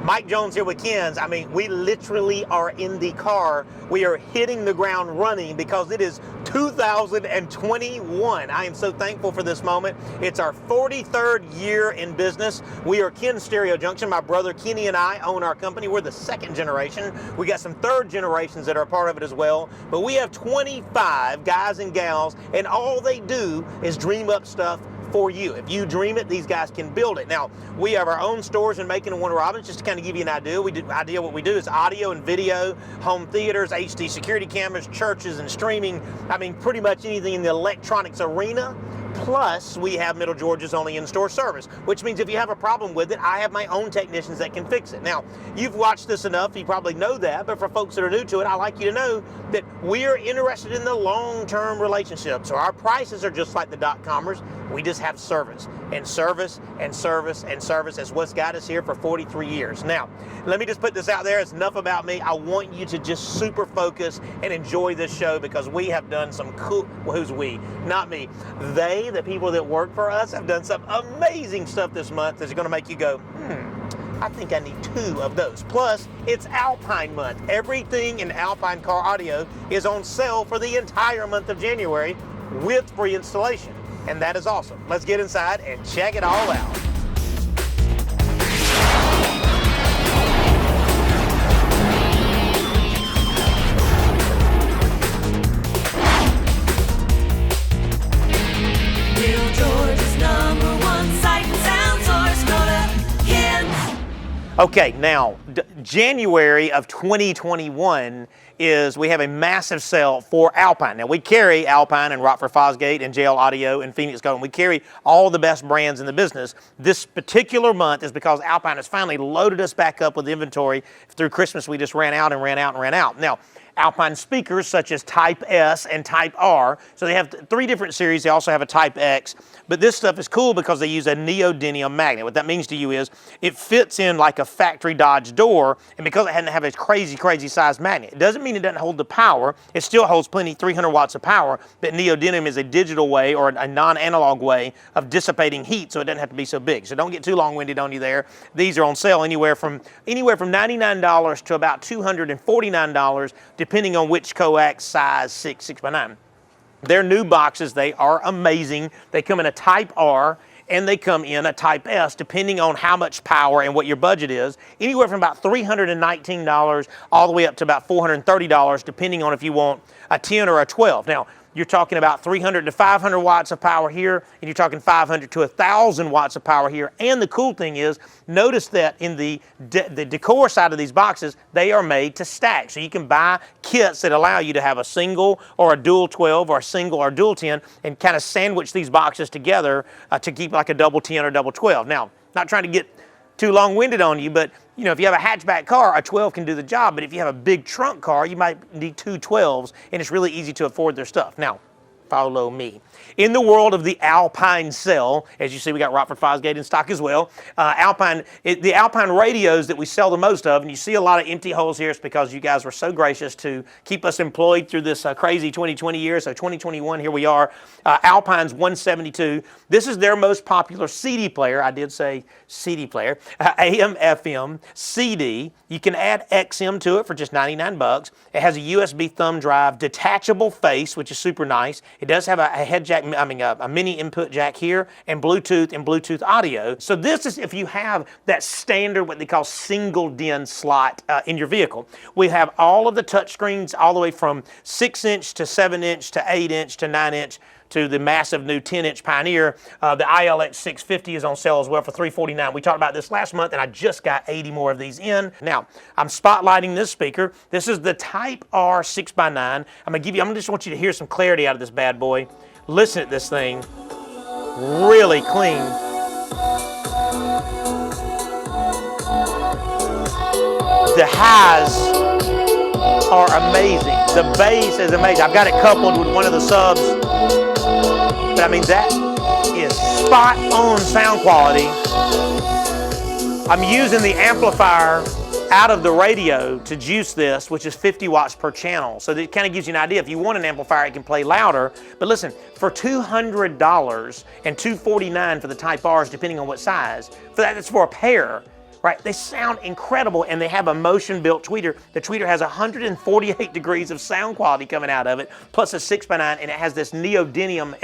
Mike Jones here with Ken's. I mean, we literally are in the car. We are hitting the ground running because it is 2021. I am so thankful for this moment. It's our 43rd year in business. We are Ken's Stereo Junction. My brother Kenny and I own our company. We're the second generation. We got some third generations that are a part of it as well. But we have 25 guys and gals, and all they do is dream up stuff for you. If you dream it, these guys can build it. Now, we have our own stores in Macon and Warner Robins. Just to kind of give you an idea, what we do is audio and video, home theaters, HD security cameras, churches and streaming. I mean, pretty much anything in the electronics arena. Plus, we have Middle Georgia's only in-store service, which means if you have a problem with it, I have my own technicians that can fix it. Now, you've watched this enough, you probably know that, but for folks that are new to it, I like you to know that we are interested in the long-term relationship. So our prices are just like the dot-commers. We just have service, and service, and service, and service. That's what's got us here for 43 years. Now, let me just put this out there. It's enough about me. I want you to just super focus and enjoy this show because we have done some cool, well, who's we? Not me. They, the people that work for us, have done some amazing stuff this month that's going to make you go, I think I need 2 of those. Plus, it's Alpine month. Everything in Alpine Car Audio is on sale for the entire month of January with free installation. And that is awesome. Let's get inside and check it all out. Middle Georgia's #1 sight and sound source. Go to Ken's. Okay, now, January of 2021 is we have a massive sale for Alpine. Now, we carry Alpine and Rockford Fosgate and JL Audio and Phoenix Golden. We carry all the best brands in the business. This particular month is because Alpine has finally loaded us back up with inventory. Through Christmas, we just ran out and ran out and ran out. Now, Alpine speakers such as Type S and Type R. So they have 3 different series. They also have a Type X. But this stuff is cool because they use a neodymium magnet. What that means to you is it fits in like a factory Dodge door, and because it hadn't have a crazy sized magnet, it doesn't mean it doesn't hold the power. It still holds plenty, 300 watts of power, but neodymium is a digital way or a non-analog way of dissipating heat, so it doesn't have to be so big. So don't get too long-winded on you there. These are on sale anywhere from $99 to about $249, depending on which coax size, 6x9. They're new boxes. They are amazing. They come in a Type R and they come in a Type S, depending on how much power and what your budget is. Anywhere from about $319 all the way up to about $430, depending on if you want a 10 or a 12. Now, you're talking about 300 to 500 watts of power here, and you're talking 500 to 1,000 watts of power here. And the cool thing is, notice that in the decor side of these boxes, they are made to stack. So you can buy kits that allow you to have a single or a dual 12 or a single or dual 10 and kind of sandwich these boxes together to keep like a double 10 or double 12. Now, not trying to get too long-winded on you, but you know, if you have a hatchback car, a 12 can do the job. But if you have a big trunk car, you might need 2 12s, and it's really easy to afford their stuff. Now, follow me. In the world of the Alpine sale, as you see, we got Rockford Fosgate in stock as well. The Alpine radios that we sell the most of, and you see a lot of empty holes here, it's because you guys were so gracious to keep us employed through this crazy 2020 year. So 2021, here we are. Alpine's 172. This is their most popular CD player. I did say CD player. AM, FM, CD. You can add XM to it for just 99 bucks. It has a USB thumb drive, detachable face, which is super nice. It does have a head jack, a mini input jack here, and Bluetooth audio. So this is if you have that standard, what they call single DIN slot in your vehicle. We have all of the touch screens all the way from 6-inch to 7-inch to 8-inch to 9-inch to the massive new 10-inch Pioneer. The ILX 650 is on sale as well for $349. We talked about this last month, and I just got 80 more of these in. Now, I'm spotlighting this speaker. This is the Type R 6x9. I just want you to hear some clarity out of this bad boy. Listen to this thing. Really clean. The highs are amazing. The bass is amazing. I've got it coupled with one of the subs. But I mean, that is spot on sound quality. I'm using the amplifier out of the radio to juice this, which is 50 watts per channel. So that kind of gives you an idea. If you want an amplifier, it can play louder. But listen, for $200 and $249 for the Type Rs, depending on what size, that's for a pair. right? They sound incredible, and they have a motion-built tweeter. The tweeter has 148 degrees of sound quality coming out of it, plus a 6x9, and it has this neodymium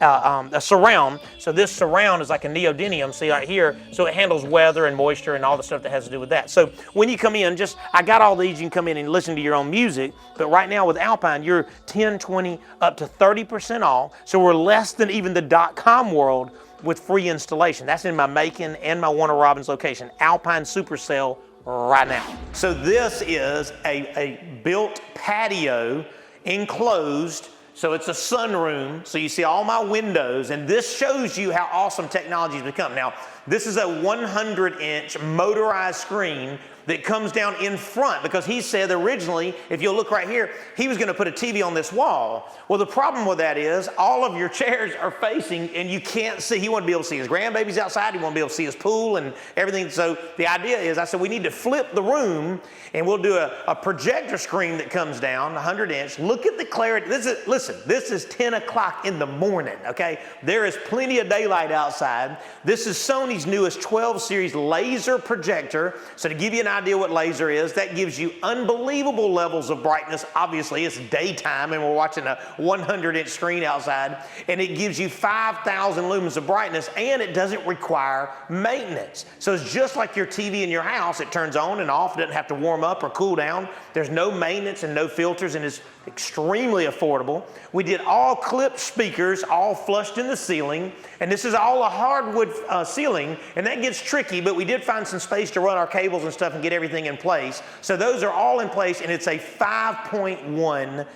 a surround. So this surround is like a neodymium, see right here, so it handles weather and moisture and all the stuff that has to do with that. So when you come in, I got all these, you can come in and listen to your own music, but right now with Alpine, you're 10, 20, up to 30% off, so we're less than even the .com world with free installation. That's in my Macon and my Warner Robins location. Alpine Super Sale right now. So this is a built patio enclosed, so it's a sunroom, so you see all my windows, and this shows you how awesome technology has become. Now, this is a 100-inch motorized screen that comes down in front, because he said originally, if you'll look right here, he was gonna put a TV on this wall. Well, the problem with that is all of your chairs are facing and you can't see. He wanted to be able to see his grandbabies outside. He wanted to be able to see his pool and everything. So the idea is, I said, we need to flip the room and we'll do a projector screen that comes down, 100-inch. Look at the clarity. Listen, this is 10 o'clock in the morning, okay? There is plenty of daylight outside. This is Sony's newest 12 series laser projector. So to give you an idea what laser is, that gives you unbelievable levels of brightness. Obviously, it's daytime and we're watching a 100-inch screen outside, and it gives you 5,000 lumens of brightness, and it doesn't require maintenance. So it's just like your TV in your house. It turns on and off, it doesn't have to warm up or cool down. There's no maintenance and no filters, and it's extremely affordable. We did all clipped speakers, all flushed in the ceiling, and this is all a hardwood ceiling, and that gets tricky, but we did find some space to run our cables and stuff and get everything in place. So those are all in place, and it's a 5.1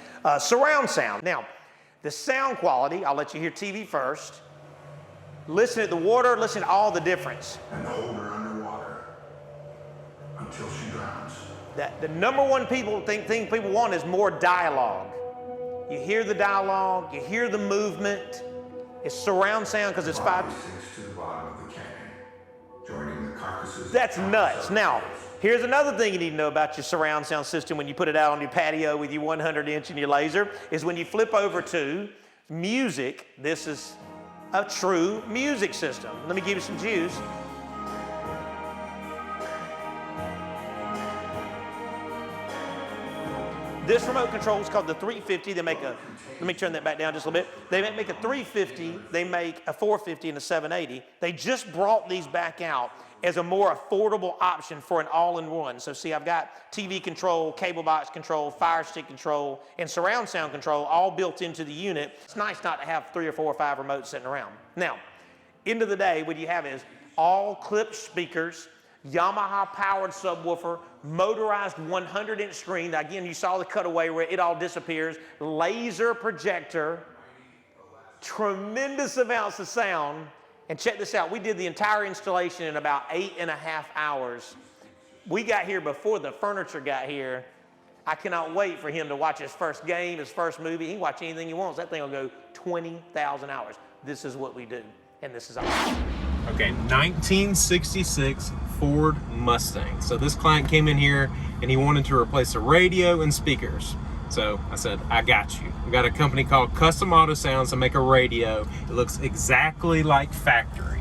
surround sound. Now, the sound quality, I'll let you hear TV first. Listen at the water, listen to all the difference. And hold her underwater until she drowns. The number one thing people want is more dialogue. You hear the dialogue, you hear the movement. It's surround sound because it's 5. Sinks to the bottom of the canyon, joining the carcasses. That's nuts. Now, here's another thing you need to know about your surround sound system when you put it out on your patio with your 100-inch and your laser, is when you flip over to music, this is a true music system. Let me give you some juice. This remote control is called the 350. They make let me turn that back down just a little bit. They make a 350, they make a 450 and a 780. They just brought these back out as a more affordable option for an all-in-one. So see, I've got TV control, cable box control, Fire Stick control, and surround sound control all built into the unit. It's nice not to have 3 or 4 or 5 remotes sitting around. Now, end of the day, what you have is all clipped speakers, Yamaha powered subwoofer, motorized 100-inch screen. Again, you saw the cutaway where it all disappears. Laser projector, tremendous amounts of sound. And check this out, we did the entire installation in about 8.5 hours. We got here before the furniture got here. I cannot wait for him to watch his first game, his first movie. He can watch anything he wants. That thing will go 20,000 hours. This is what we do, and this is awesome. Okay, 1966 Ford Mustang. So this client came in here and he wanted to replace a radio and speakers. So I said, I got you. We got a company called Custom Auto Sounds to make a radio. It looks exactly like factory.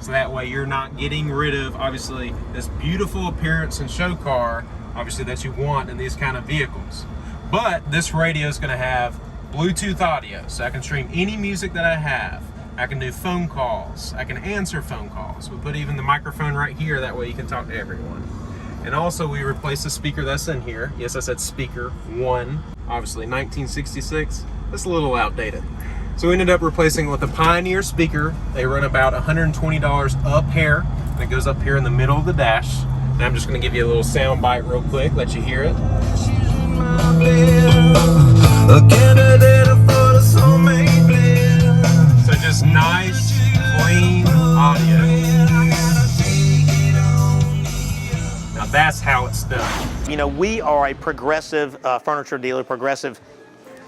So that way you're not getting rid of, obviously, this beautiful appearance and show car, obviously, that you want in these kind of vehicles. But this radio is gonna have Bluetooth audio, so I can stream any music that I have. I can do phone calls. I can answer phone calls. We put even the microphone right here, that way you can talk to everyone. And also we replaced the speaker that's in here. Yes, I said speaker 1. Obviously 1966, that's a little outdated. So we ended up replacing it with a Pioneer speaker. They run about $120 a pair. And it goes up here in the middle of the dash. And I'm just gonna give you a little sound bite real quick, let you hear it. So just nice, clean audio. Now that's how it's done. You know, we are a progressive furniture dealer, progressive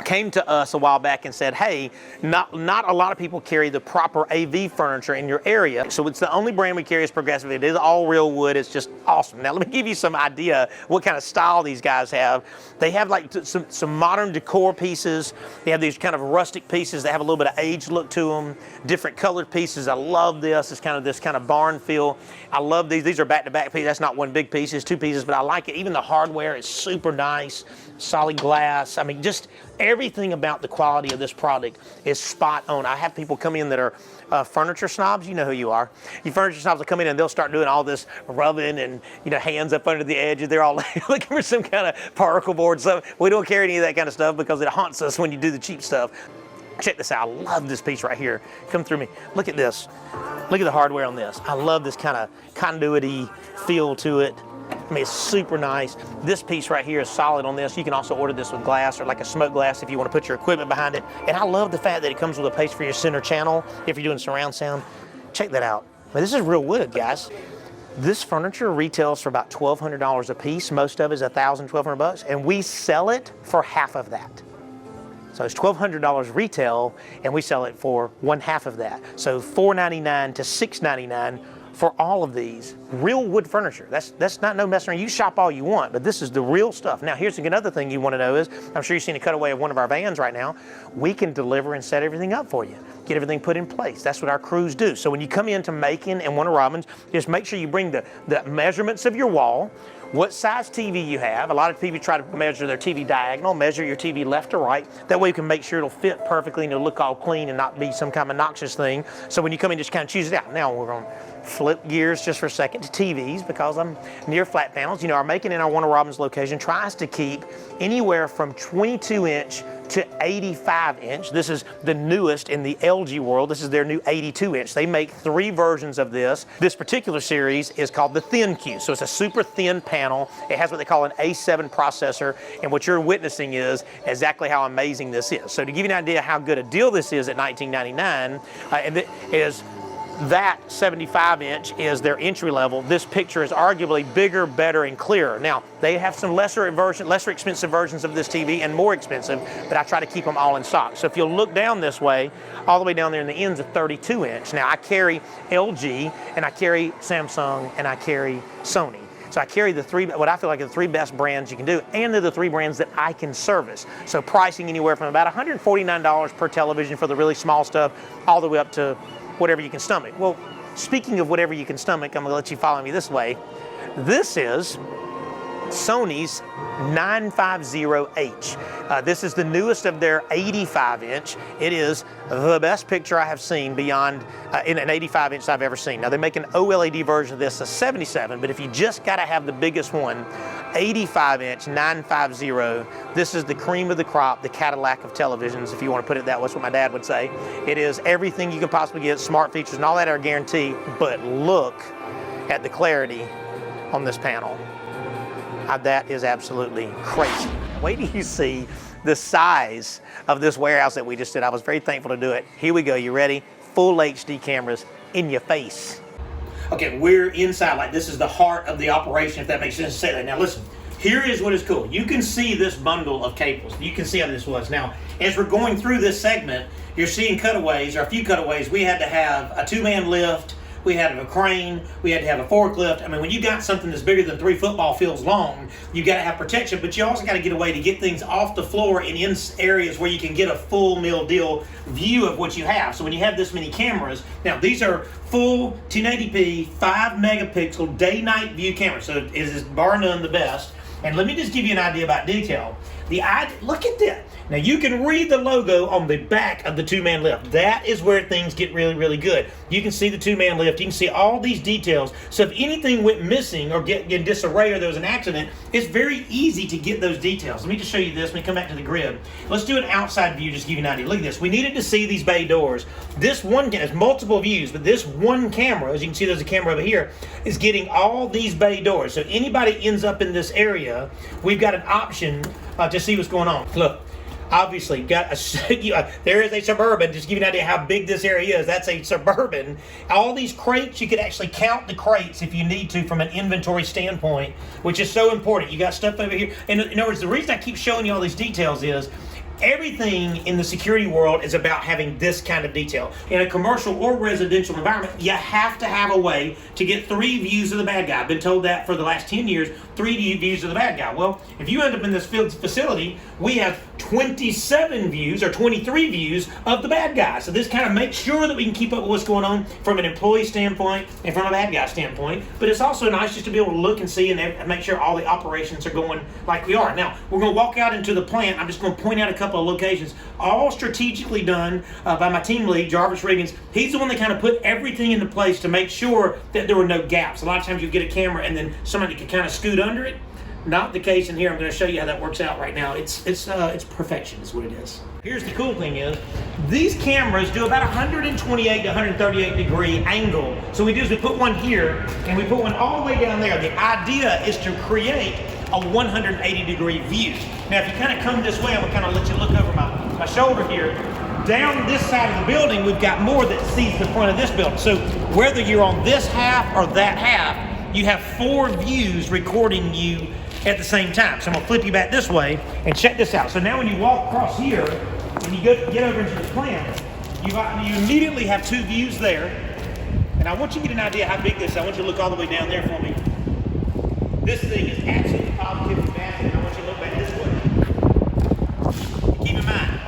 came to us a while back and said, hey, not a lot of people carry the proper AV furniture in your area. So it's the only brand we carry is Progressive. It is all real wood. It's just awesome. Now let me give you some idea what kind of style these guys have. They have like some modern decor pieces. They have these kind of rustic pieces that have a little bit of age look to them. Different colored pieces. I love this. It's kind of this kind of barn feel. I love these. These are back-to-back pieces. That's not one big piece. It's two pieces, but I like it. Even the hardware is super nice. Solid glass. I mean, just everything about the quality of this product is spot on. I have people come in that are furniture snobs. You know who you are. You furniture snobs will come in and they'll start doing all this rubbing and, you know, hands up under the edges. They're all looking for some kind of particle board. So we don't carry any of that kind of stuff because it haunts us when you do the cheap stuff. Check this out. I love this piece right here. Come through me. Look at this. Look at the hardware on this. I love this kind of continuity feel to it. I mean, it's super nice. This piece right here is solid on this. You can also order this with glass or like a smoke glass if you want to put your equipment behind it. And I love the fact that it comes with a place for your center channel if you're doing surround sound. Check that out. I mean, this is real wood, guys. This furniture retails for about $1,200 a piece. Most of it is $1,000, $1,200, and we sell it for half of that. So it's $1,200 retail, and we sell it for one half of that. So $499 to $699 for all of these real wood furniture. That's not no messing around. You shop all you want, but this is the real stuff. Now, here's another thing you want to know is, I'm sure you've seen a cutaway of one of our vans right now. We can deliver and set everything up for you. Get everything put in place. That's what our crews do. So when you come into Macon and one of Robin's, just make sure you bring the measurements of your wall, what size TV you have. A lot of people try to measure their TV diagonal, measure your TV left to right. That way you can make sure it'll fit perfectly and it'll look all clean and not be some kind of obnoxious thing. So when you come in, just kind of choose it out. Now we're going to flip gears just for a second to TVs because I'm near flat panels. You know, our Macon in our Warner Robins location tries to keep anywhere from 22-inch to 85-inch. This is the newest in the LG world. This is their new 82-inch. They make 3 versions of this. This particular series is called the ThinQ. So it's a super thin panel. It has what they call an A7 processor, and what you're witnessing is exactly how amazing this is. So to give you an idea how good a deal this is at $19.99, and it is that 75-inch is their entry level. This picture is arguably bigger, better, and clearer. Now, they have some lesser expensive versions of this TV and more expensive, but I try to keep them all in stock. So if you'll look down this way, all the way down there in the end's a 32-inch. Now, I carry LG, and I carry Samsung, and I carry Sony. So I carry the 3, what I feel like are the 3 best brands you can do, and they're the 3 brands that I can service. So pricing anywhere from about $149 per television for the really small stuff, all the way up to whatever you can stomach. Well, speaking of whatever you can stomach, I'm gonna let you follow me this way. This is Sony's 950H. This is the newest of their 85-inch. It is the best picture I have seen beyond in an 85-inch I've ever seen. Now they make an OLED version of this, a 77, but if you just gotta have the biggest one, 85-inch 950. This is the cream of the crop, the Cadillac of televisions, if you want to put it that way. That's what my dad would say. It is everything you can possibly get, smart features and all that are guaranteed, but look at the clarity on this panel. That is absolutely crazy. Wait till you see the size of this warehouse that we just did. I was very thankful to do it. Here we go. You ready? Full HD cameras in your face. Okay, we're inside. Like, this is the heart of the operation, if that makes sense to say that. Now listen, here is what is cool. You can see this bundle of cables. You can see how this was. Now, as we're going through this segment, you're seeing cutaways, or a few cutaways. We had to have a 2-man lift. We had to have a crane, we had to have a forklift. I mean, when you got something that's bigger than 3 football fields long, you got to have protection, but you also got to get a way to get things off the floor and in areas where you can get a full meal deal view of what you have. So when you have this many cameras, now these are full 1080p, 5 megapixel day-night view cameras, so it is bar none the best. And let me just give you an idea about detail. Look at that. Now you can read the logo on the back of the 2-man lift. That is where things get really, really good. You can see the 2-man lift. You can see all these details. So if anything went missing or get in disarray or there was an accident, it's very easy to get those details. Let me just show you this. Let me come back to the grid. Let's do an outside view just to give you an idea. Look at this. We needed to see these bay doors. This one has multiple views, but this one camera, as you can see there's a camera over here, is getting all these bay doors. So anybody ends up in this area, we've got an option to see what's going on. Look. Obviously, there is a Suburban. Just to give you an idea how big this area is, that's a Suburban. All these crates, you could actually count the crates if you need to from an inventory standpoint, which is so important. You got stuff over here. And in other words, the reason I keep showing you all these details is Everything in the security world is about having this kind of detail. In a commercial or residential environment, you have to have a way to get 3 views of the bad guy. I've been told that for the last 10 years, 3 views of the bad guy. Well, if you end up in this facility, we have 27 views or 23 views of the bad guy. So this kind of makes sure that we can keep up with what's going on from an employee standpoint and from a bad guy standpoint. But it's also nice just to be able to look and see and make sure all the operations are going like we are. Now, we're going to walk out into the plant. I'm just going to point out a couple of locations, all strategically done by my team lead, Jarvis Riggins. He's the one that kind of put everything into place to make sure that there were no gaps. A lot of times you get a camera and then somebody could kind of scoot under it. Not the case in here. I'm going to show you how that works out right now. It's perfection is what it is. Here's the cool thing is, these cameras do about 128 to 138 degree angle. So what we do is we put one here and we put one all the way down there. The idea is to create a 180 degree view. Now if you kind of come this way, I'm going to kind of let you look over my shoulder here. Down this side of the building, we've got more that sees the front of this building. So whether you're on this half or that half, you have 4 views recording you at the same time. So I'm gonna flip you back this way and check this out. So now when you walk across here and you get over into the plant, you immediately have 2 views there. And I want you to get an idea how big this is. I want you to look all the way down there for me. This thing is absolutely positively massive. I want you to look back this way. Keep in mind,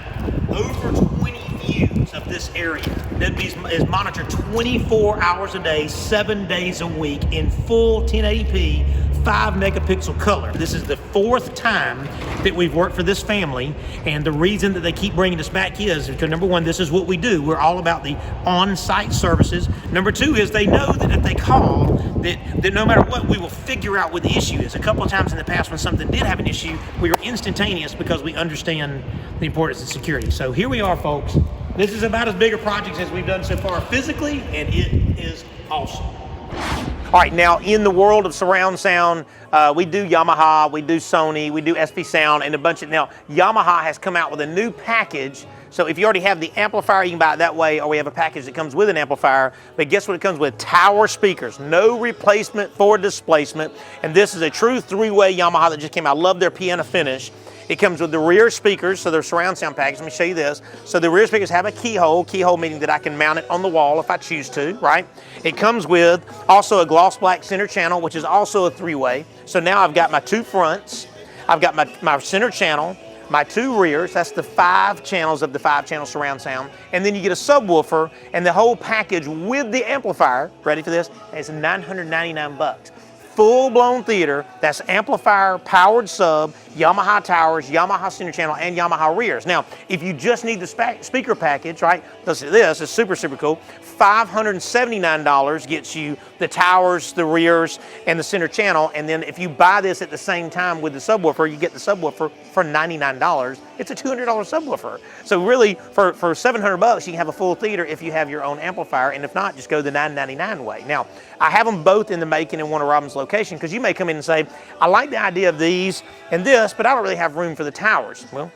over 20 views of this area that is monitored 24 hours a day, 7 days a week in full 1080p, 5 megapixel color. This is the 4th time that we've worked for this family, and the reason that they keep bringing us back is because number 1, this is what we do. We're all about the on-site services. Number 2 is they know that if they call, that no matter what, we will figure out what the issue is. A couple of times in the past when something did have an issue, we were instantaneous because we understand the importance of security. So here we are, folks. This is about as big a project as we've done so far physically, and it is awesome. All right, now in the world of surround sound, we do Yamaha, we do Sony, we do SV Sound, and a bunch of, now Yamaha has come out with a new package. So if you already have the amplifier, you can buy it that way, or we have a package that comes with an amplifier. But guess what it comes with? Tower speakers, no replacement for displacement. And this is a true 3-way Yamaha that just came out. I love their piano finish. It comes with the rear speakers, so they're surround sound package. Let me show you this. So the rear speakers have a keyhole meaning that I can mount it on the wall if I choose to, right? It comes with also a gloss black center channel, which is also a 3-way. So now I've got my 2 fronts, I've got my center channel, my 2 rears, that's the 5 channels of the 5-channel surround sound, and then you get a subwoofer, and the whole package with the amplifier, ready for this, is $999. Full-blown theater, that's amplifier, powered sub, Yamaha towers, Yamaha center channel, and Yamaha rears. Now, if you just need the speaker package, right, this is super, super cool. $579 gets you the towers, the rears, and the center channel, and then if you buy this at the same time with the subwoofer, you get the subwoofer for $99. It's a $200 subwoofer. So really, for $700, you can have a full theater if you have your own amplifier, and if not, just go the $999 way. Now, I have them both in the Macon and Warner Robins location, because you may come in and say, I like the idea of these and this, but I don't really have room for the towers. Well,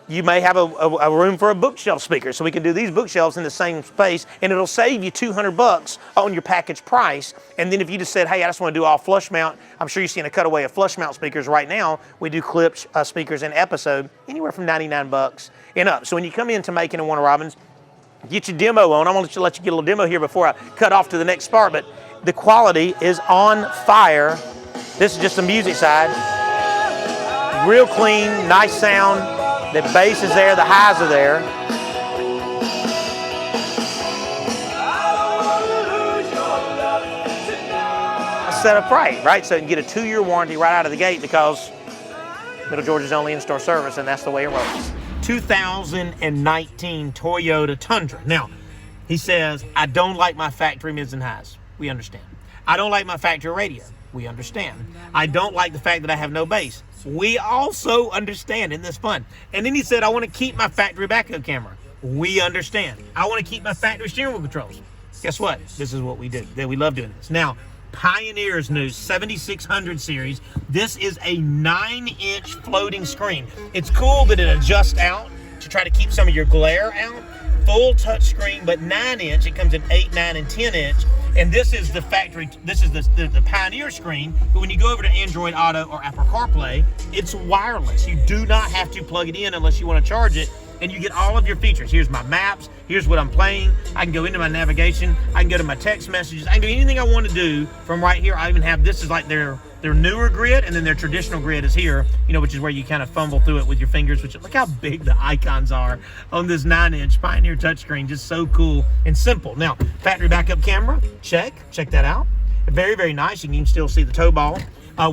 you may have a room for a bookshelf speaker, so we can do these bookshelves in the same space, and it'll save you $200 on your package price. And then if you just said, hey, I just want to do all flush mount, I'm sure you're seeing a cutaway of flush mount speakers right now. We do clipped speakers in episode, anywhere from $99 and up. So when you come in to Macon and Warner Robins, get your demo on. I'm going to let you get a little demo here before I cut off to the next part, but the quality is on fire. This is just the music side. Real clean, nice sound. The bass is there, the highs are there. Set up right? So you can get a 2-year warranty right out of the gate because Middle Georgia's only in-store service, and that's the way it rolls. 2019 Toyota Tundra. Now, he says, I don't like my factory mids and highs. We understand. I don't like my factory radio. We understand. I don't like the fact that I have no bass. We also understand. Isn't this fun? And then he said, I want to keep my factory backup camera. We understand. I want to keep my factory steering wheel controls. Guess what? This is what we do. We love doing this. Now, Pioneer's new 7600 series. This is a 9-inch floating screen. It's cool that it adjusts out to try to keep some of your glare out. Full touch screen, but 9-inch. It comes in 8, 9, and 10-inch. And this is the factory, this is the Pioneer screen, but when you go over to Android Auto or Apple CarPlay, it's wireless. You do not have to plug it in unless you want to charge it, and you get all of your features. Here's my maps, here's what I'm playing, I can go into my navigation, I can go to my text messages, I can do anything I want to do from right here. I even have, this is like their newer grid, and then their traditional grid is here, you know, which is where you kind of fumble through it with your fingers, which, look how big the icons are on this 9-inch Pioneer touchscreen. Just so cool and simple. Now, factory backup camera, check that out. Very, very nice. You can still see the toe ball.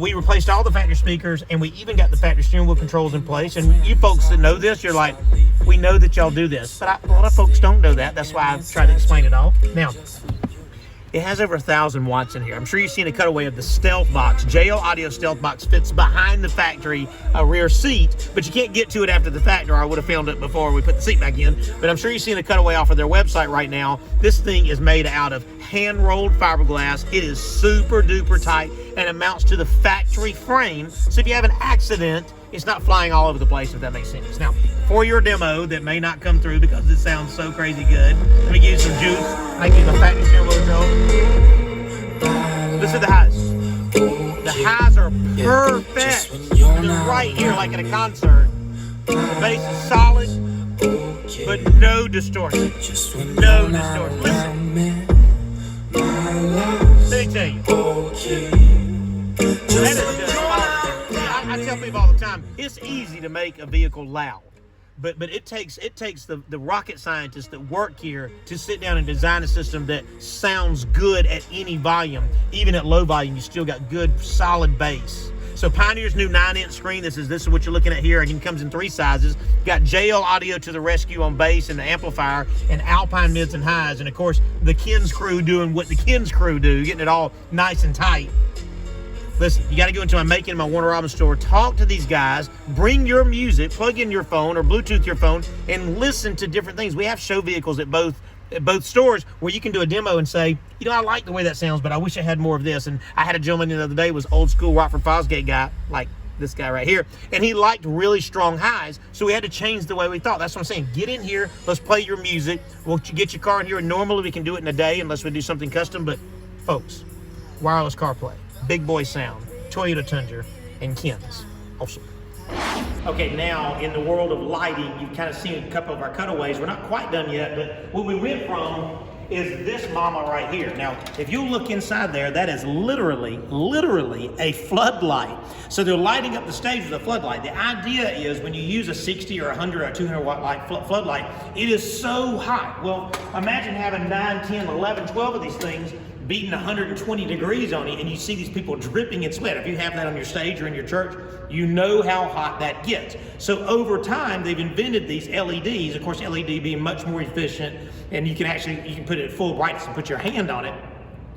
We replaced all the factory speakers, and we even got the factory steering wheel controls in place. And you folks that know this, you're like, we know that y'all do this, but a lot of folks don't know that. That's why I've tried to explain it all. Now, it has over 1,000 watts in here. I'm sure you've seen a cutaway of the Stealth Box. JL Audio Stealth Box fits behind the factory rear seat, but you can't get to it after the fact, or I would have filmed it before we put the seat back in. But I'm sure you've seen a cutaway off of their website right now. This thing is made out of hand-rolled fiberglass. It is super duper tight, and it mounts to the factory frame. So if you have an accident, it's not flying all over the place, if that makes sense. Now, for your demo that may not come through because it sounds so crazy good, let me give you some juice. I can use my factory steering wheel control. Listen to the highs. The highs are perfect. They're right here, like at a concert. The bass is solid, but no distortion. No distortion. Listen. Let me tell you. That is just awesome. I tell people all the time, it's easy to make a vehicle loud, but it takes the rocket scientists that work here to sit down and design a system that sounds good at any volume. Even at low volume, you still got good solid bass. So Pioneer's new 9-inch screen, this is what you're looking at here. Again, comes in 3 sizes. Got JL Audio to the rescue on bass and the amplifier, and Alpine mids and highs, and of course the Ken's crew doing what the Ken's crew do, getting it all nice and tight. Listen, you got to go into my Macon, my Warner Robins store, talk to these guys, bring your music, plug in your phone or Bluetooth your phone, and listen to different things. We have show vehicles at both stores where you can do a demo and say, you know, I like the way that sounds, but I wish I had more of this. And I had a gentleman the other day, was old school Rockford Fosgate guy, like this guy right here, and he liked really strong highs, so we had to change the way we thought. That's what I'm saying. Get in here, let's play your music. We'll get your car in here, and normally we can do it in a day unless we do something custom, but folks, wireless CarPlay, big boy sound, Toyota Tundra, and Ken's. Awesome. Okay, now in the world of lighting, you've kind of seen a couple of our cutaways. We're not quite done yet, but what we went from is this mama right here. Now, if you look inside there, that is literally a floodlight. So they're lighting up the stage with a floodlight. The idea is when you use a 60 or 100 or 200 watt light floodlight, it is so hot. Well, imagine having 9, 10, 11, 12 of these things beating 120 degrees on it, and you see these people dripping in sweat. If you have that on your stage or in your church, you know how hot that gets. So over time, they've invented these LEDs. Of course, LED being much more efficient, and you can put it at full brightness and put your hand on it.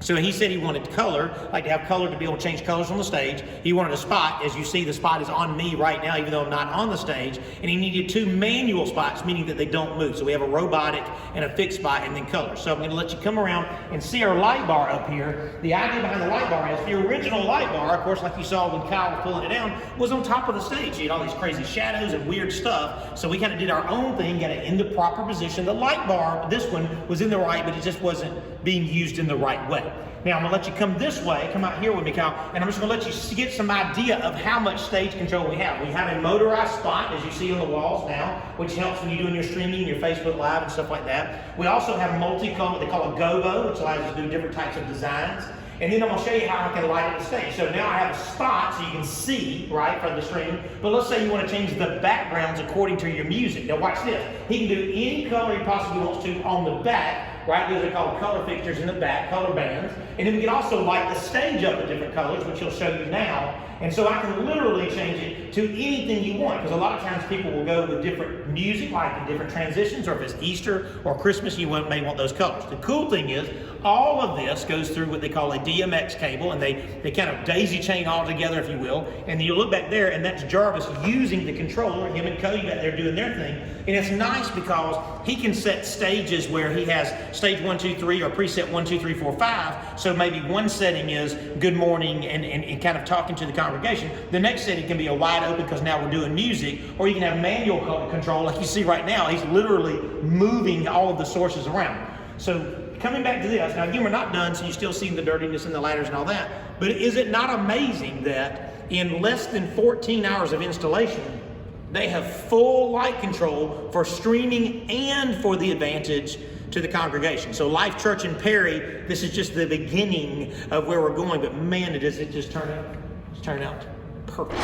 So he said he wanted color, like to have color to be able to change colors on the stage. He wanted a spot. As you see, the spot is on me right now, even though I'm not on the stage. And he needed 2 manual spots, meaning that they don't move. So we have a robotic and a fixed spot, and then color. So I'm going to let you come around and see our light bar up here. The idea behind the light bar is the original light bar, of course, like you saw when Kyle was pulling it down, was on top of the stage. You had all these crazy shadows and weird stuff. So we kind of did our own thing, got it in the proper position. The light bar, this one, was in the right, but it just wasn't being used in the right way. Now I'm gonna let you come this way, come out here with me, Kyle, and I'm just gonna let you get some idea of how much stage control we have. We have a motorized spot, as you see on the walls now, which helps when you're doing your streaming, your Facebook Live and stuff like that. We also have multi-color, what they call a gobo, which allows us to do different types of designs. And then I'm gonna show you how I can light up the stage. So now I have a spot so you can see, right, from the stream. But let's say you wanna change the backgrounds according to your music. Now watch this. He can do any color he possibly wants to on the back, right? These are called color fixtures in the back, color bands. And then we can also light the stage up with different colors, which he'll show you now. And so I can literally change it to anything you want, because a lot of times people will go with different music, like in different transitions, or if it's Easter or Christmas, you may want those colors. The cool thing is, all of this goes through what they call a DMX cable, and they kind of daisy chain all together, if you will. And you look back there, and that's Jarvis using the controller, him and Cody back there doing their thing. And it's nice because he can set stages where he has stage 1, 2, 3, or preset 1, 2, 3, 4, 5. So maybe one setting is good morning and kind of talking to the congregation. The next setting can be a wide open because now we're doing music, or you can have manual control like you see right now. He's literally moving all of the sources around. So coming back to this, now again, we're not done, so you still see the dirtiness and the ladders and all that, but is it not amazing that in less than 14 hours of installation, they have full light control for streaming and for the advantage to the congregation? So Life Church in Perry, this is just the beginning of where we're going, but man, it just turned out perfect.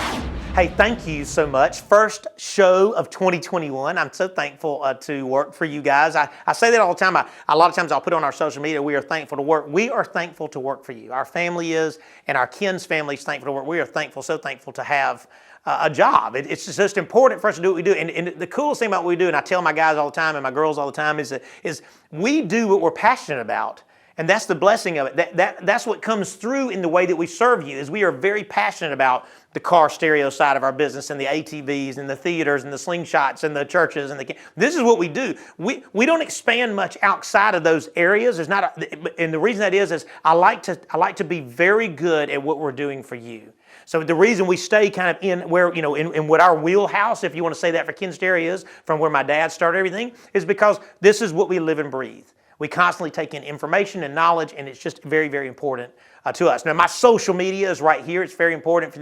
Hey, thank you so much. First show of 2021. I'm so thankful to work for you guys. I say that all the time. A lot of times I'll put on our social media, we are thankful to work. We are thankful to work for you. Our family is, and our kin's family is thankful to work. We are thankful, so thankful to have a job. It's just important for us to do what we do. And the coolest thing about what we do, and I tell my guys all the time and my girls all the time, is we do what we're passionate about. And that's the blessing of it. That's what comes through in the way that we serve you, is we are very passionate about the car stereo side of our business and the ATVs and the theaters and the slingshots and the churches. This is what we do. We don't expand much outside of those areas. And the reason that is I like to be very good at what we're doing for you. So the reason we stay kind of in where, in what our wheelhouse, if you want to say that for Ken Stereo is, from where my dad started everything, is because this is what we live and breathe. We constantly take in information and knowledge, and it's just very, very important to us. Now, my social media is right here. It's very important for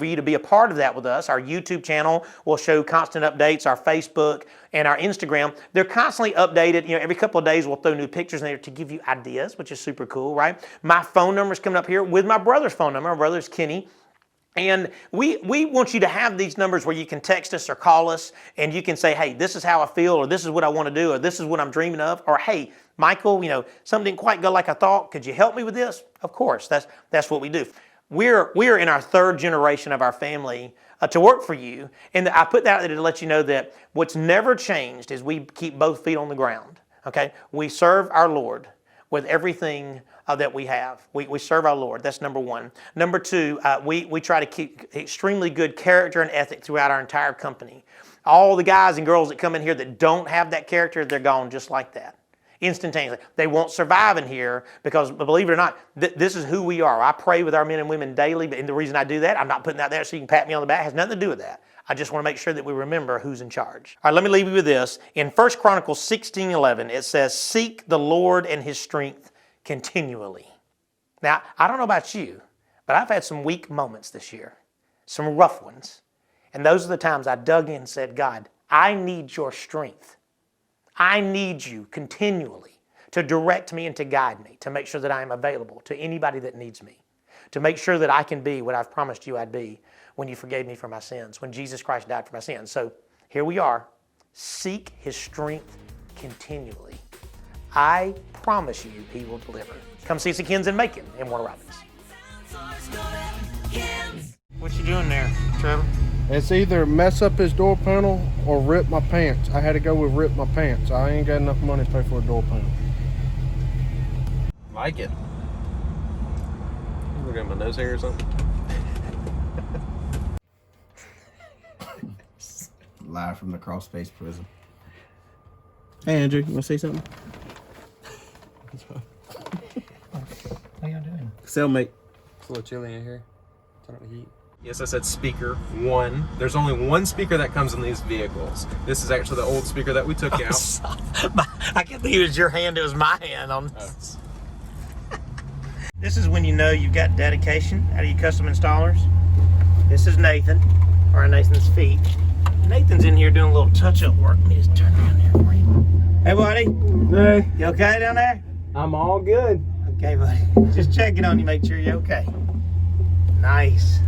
you to be a part of that with us. Our YouTube channel will show constant updates. Our Facebook and our Instagram, they're constantly updated. Every couple of days we'll throw new pictures in there to give you ideas, which is super cool, right? My phone number is coming up here with my brother's phone number. My brother's Kenny. And we want you to have these numbers where you can text us or call us, and you can say, hey, this is how I feel, or this is what I want to do, or this is what I'm dreaming of, or hey, Michael, something didn't quite go like I thought. Could you help me with this? Of course, that's what we do. We're in our third generation of our family to work for you, and I put that out there to let you know that what's never changed is we keep both feet on the ground. Okay, we serve our Lord with everything that we have. We serve our Lord. That's number one. Number two, we try to keep extremely good character and ethic throughout our entire company. All the guys and girls that come in here that don't have that character, they're gone just like that, instantaneously. They won't survive in here because, believe it or not, this is who we are. I pray with our men and women daily, and the reason I do that, I'm not putting that there so you can pat me on the back. It has nothing to do with that. I just want to make sure that we remember who's in charge. All right, let me leave you with this. In 1 Chronicles 16:11, it says, seek the Lord and His strength continually. Now, I don't know about you, but I've had some weak moments this year, some rough ones. And those are the times I dug in and said, God, I need your strength. I need you continually to direct me and to guide me, to make sure that I am available to anybody that needs me, to make sure that I can be what I've promised you I'd be when you forgave me for my sins, when Jesus Christ died for my sins. So here we are. Seek His strength continually. I promise you He will deliver. Come see us at Ken's in Macon in Warner Robins. What you doing there, Trevor? It's either mess up his door panel or rip my pants. I had to go with rip my pants. I ain't got enough money to pay for a door panel. Like it. Look at my nose hair or something. Live from the Crawl Space Prison. Hey Andrew, you want to say something? What are y'all doing? Cellmate. It's a little chilly in here. Turn up the heat. Yes, I said speaker one. There's only one speaker that comes in these vehicles. This is actually the old speaker that we took out. I can't think it was your hand, it was my hand on this. This is when you know you've got dedication out of your custom installers. This is Nathan, or Nathan's feet. Nathan's in here doing a little touch-up work. Let me just turn around here for you. Hey, buddy. Hey. You okay down there? I'm all good. Okay, buddy. Just checking on you, make sure you're okay. Nice.